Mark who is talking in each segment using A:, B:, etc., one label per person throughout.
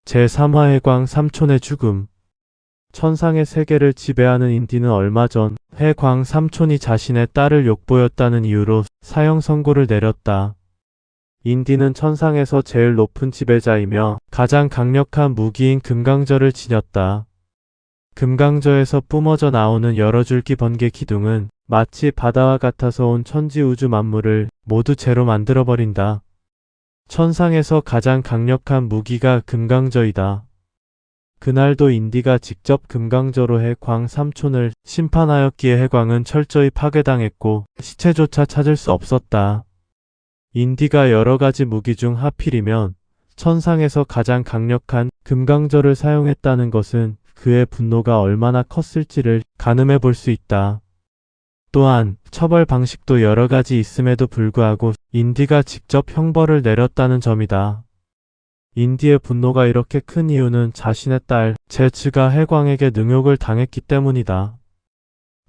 A: 제3화 해광 삼촌의 죽음. 천상의 세계를 지배하는 인디는 얼마 전 해광 삼촌이 자신의 딸을 욕보였다는 이유로 사형 선고를 내렸다. 인디는 천상에서 제일 높은 지배자이며 가장 강력한 무기인 금강저를 지녔다. 금강저에서 뿜어져 나오는 여러 줄기 번개 기둥은 마치 바다와 같아서 온 천지 우주 만물을 모두 재로 만들어버린다. 천상에서 가장 강력한 무기가 금강저이다. 그날도 인디가 직접 금강저로 해광 삼촌을 심판하였기에 해광은 철저히 파괴당했고 시체조차 찾을 수 없었다. 인디가 여러가지 무기 중 하필이면 천상에서 가장 강력한 금강저를 사용했다는 것은 그의 분노가 얼마나 컸을지를 가늠해 볼 수 있다. 또한 처벌 방식도 여러가지 있음에도 불구하고 인디가 직접 형벌을 내렸다는 점이다. 인디의 분노가 이렇게 큰 이유는 자신의 딸 제츠가 해광에게 능욕을 당했기 때문이다.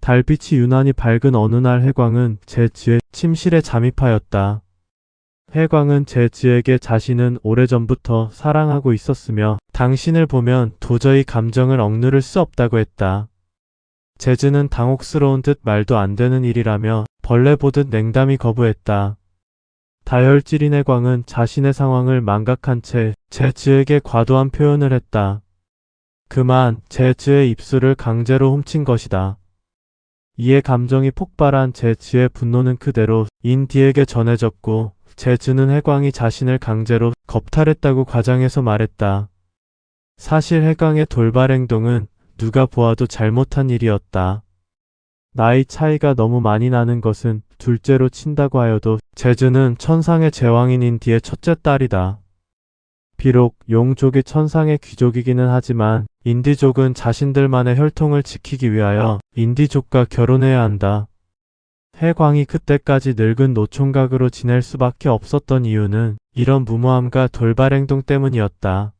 A: 달빛이 유난히 밝은 어느 날 해광은 제츠의 침실에 잠입하였다. 해광은 제츠에게 자신은 오래전부터 사랑하고 있었으며 당신을 보면 도저히 감정을 억누를 수 없다고 했다. 제츠는 당혹스러운 듯 말도 안 되는 일이라며 벌레 보듯 냉담히 거부했다. 다혈질인 해광은 자신의 상황을 망각한 채 제츠에게 과도한 표현을 했다. 그만 제츠의 입술을 강제로 훔친 것이다. 이에 감정이 폭발한 제츠의 분노는 그대로 인디에게 전해졌고 제츠는 해광이 자신을 강제로 겁탈했다고 과장해서 말했다. 사실 해광의 돌발 행동은 누가 보아도 잘못한 일이었다. 나이 차이가 너무 많이 나는 것은 둘째로 친다고 하여도 제즈는 천상의 제왕인 인디의 첫째 딸이다. 비록 용족이 천상의 귀족이기는 하지만 인디족은 자신들만의 혈통을 지키기 위하여 인디족과 결혼해야 한다. 해광이 그때까지 늙은 노총각으로 지낼 수밖에 없었던 이유는 이런 무모함과 돌발 행동 때문이었다.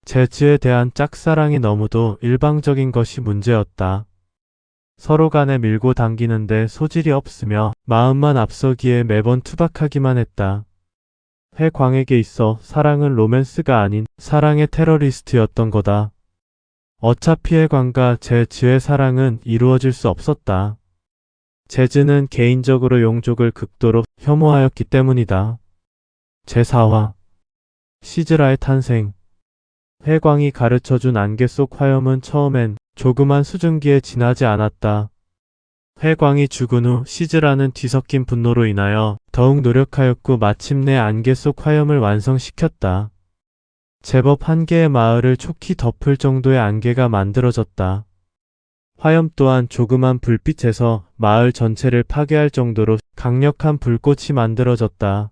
A: 제츠에 대한 짝사랑이 너무도 일방적인 것이 문제였다. 서로 간에 밀고 당기는데 소질이 없으며 마음만 앞서기에 매번 투박하기만 했다. 해광에게 있어 사랑은 로맨스가 아닌 사랑의 테러리스트였던 거다. 어차피 해광과 제츠의 사랑은 이루어질 수 없었다. 제즈는 개인적으로 용족을 극도로 혐오하였기 때문이다. 제4화 시즈라의 탄생. 해광이 가르쳐준 안개 속 화염은 처음엔 조그만 수증기에 지나지 않았다. 해광이 죽은 후 시즈라는 뒤섞인 분노로 인하여 더욱 노력하였고 마침내 안개 속 화염을 완성시켰다. 제법 한 개의 마을을 촉히 덮을 정도의 안개가 만들어졌다. 화염 또한 조그만 불빛에서 마을 전체를 파괴할 정도로 강력한 불꽃이 만들어졌다.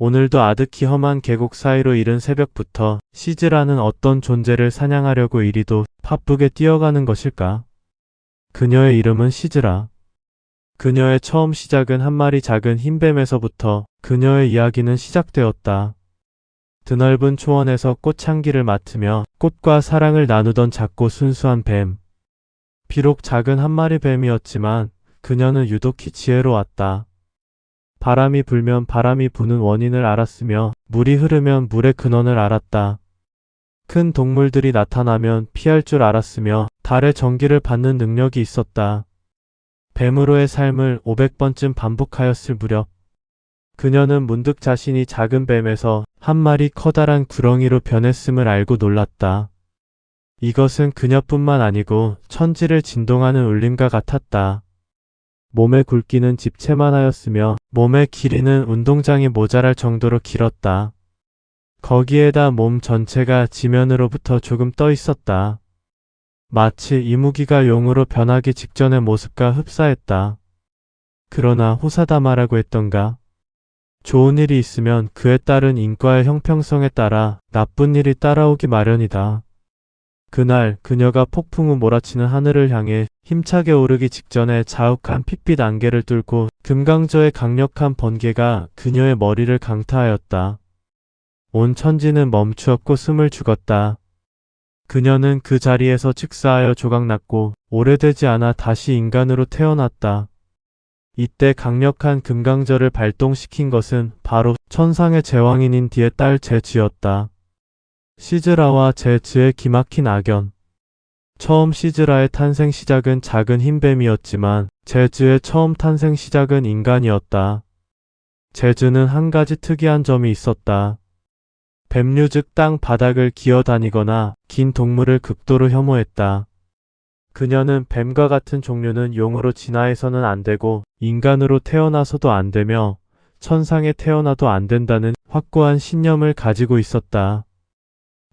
A: 오늘도 아득히 험한 계곡 사이로 이른 새벽부터 시즈라는 어떤 존재를 사냥하려고 이리도 바쁘게 뛰어가는 것일까? 그녀의 이름은 시즈라. 그녀의 처음 시작은 한 마리 작은 흰뱀에서부터 그녀의 이야기는 시작되었다. 드넓은 초원에서 꽃향기를 맡으며 꽃과 사랑을 나누던 작고 순수한 뱀. 비록 작은 한 마리 뱀이었지만 그녀는 유독히 지혜로웠다. 바람이 불면 바람이 부는 원인을 알았으며 물이 흐르면 물의 근원을 알았다. 큰 동물들이 나타나면 피할 줄 알았으며 달의 전기를 받는 능력이 있었다. 뱀으로의 삶을 500번쯤 반복하였을 무렵 그녀는 문득 자신이 작은 뱀에서 한 마리 커다란 구렁이로 변했음을 알고 놀랐다. 이것은 그녀뿐만 아니고 천지를 진동하는 울림과 같았다. 몸의 굵기는 집채만 하였으며 몸의 길이는 운동장이 모자랄 정도로 길었다. 거기에다 몸 전체가 지면으로부터 조금 떠 있었다. 마치 이무기가 용으로 변하기 직전의 모습과 흡사했다. 그러나 호사다마라고 했던가? 좋은 일이 있으면 그에 따른 인과의 형평성에 따라 나쁜 일이 따라오기 마련이다. 그날 그녀가 폭풍 후 몰아치는 하늘을 향해 힘차게 오르기 직전에 자욱한 핏빛 안개를 뚫고 금강저의 강력한 번개가 그녀의 머리를 강타하였다. 온 천지는 멈추었고 숨을 죽었다. 그녀는 그 자리에서 즉사하여 조각났고 오래되지 않아 다시 인간으로 태어났다. 이때 강력한 금강저를 발동시킨 것은 바로 천상의 제왕인 인디의 딸 제츠였다. 시즈라와 제즈의 기막힌 악연. 처음 시즈라의 탄생 시작은 작은 흰뱀이었지만 제즈의 처음 탄생 시작은 인간이었다. 제즈는 한 가지 특이한 점이 있었다. 뱀류 즉 땅 바닥을 기어다니거나 긴 동물을 극도로 혐오했다. 그녀는 뱀과 같은 종류는 용으로 진화해서는 안 되고 인간으로 태어나서도 안 되며 천상에 태어나도 안 된다는 확고한 신념을 가지고 있었다.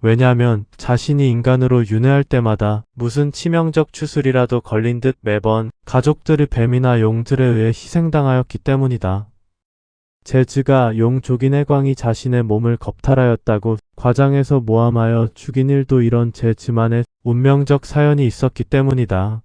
A: 왜냐하면 자신이 인간으로 윤회할 때마다 무슨 치명적 추술이라도 걸린 듯 매번 가족들이 뱀이나 용들에 의해 희생당하였기 때문이다. 제즈가 용 족인 해광이 자신의 몸을 겁탈하였다고 과장해서 모함하여 죽인 일도 이런 제즈만의 운명적 사연이 있었기 때문이다.